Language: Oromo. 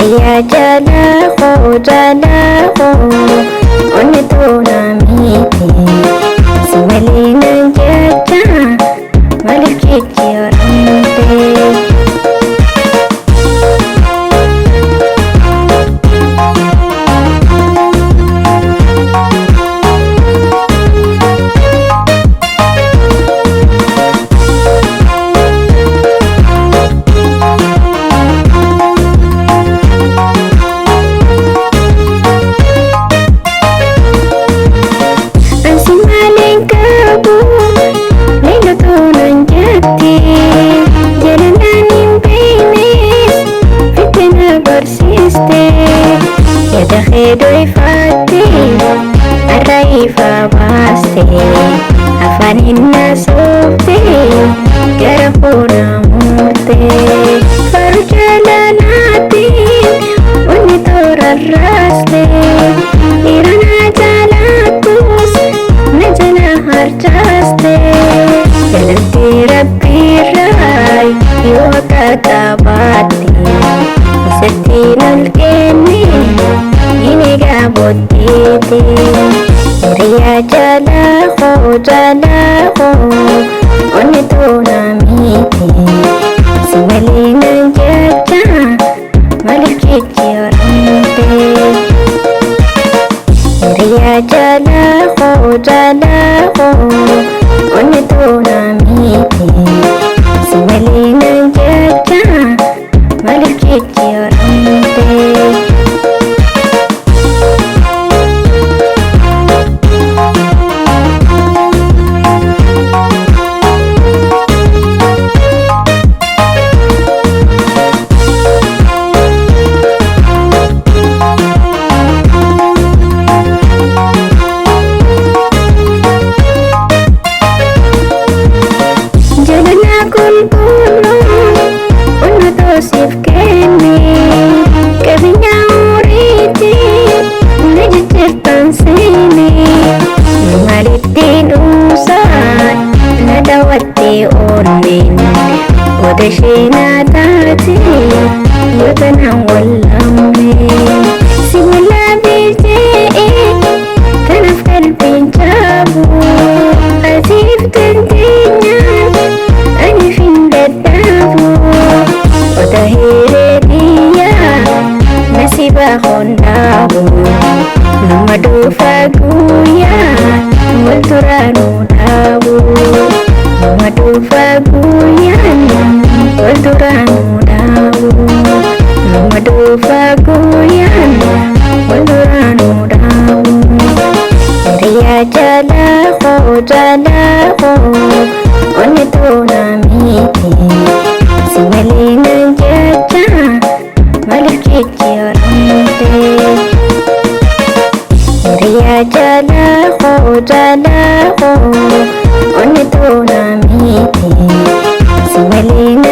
Riya jala ko Oni to namiti Simali ng jaja Malikit yorante Doi fati arai fa baste afanin nasufte garapura murte farjalanati unitora raste irana jalatus najala harjaste jalanti rabbi rai yuakatabati satinal keni Iniga botiti Riya jala ko Oni to namiti Simali ng jaja Malikit yorante Riya jala ko Oni to namiti Simali ng jaja Malikit yorante Sif kene kabinya uriti najitan sini maritin usan nadawati ornin odashina tati yutana wallamne simula bije tanaf kalbin jabu azif tantinya anifin dadabu Otahire dia nasiba hondabu Numadu faguya Walturanu dabu Numadu faguya Walturanu dabu Numadu faguya Walturanu dabu Riya jala ko Oni to namiti Simali ng jaja Malikit yorante Riya jala ko Oni to namiti Simali ng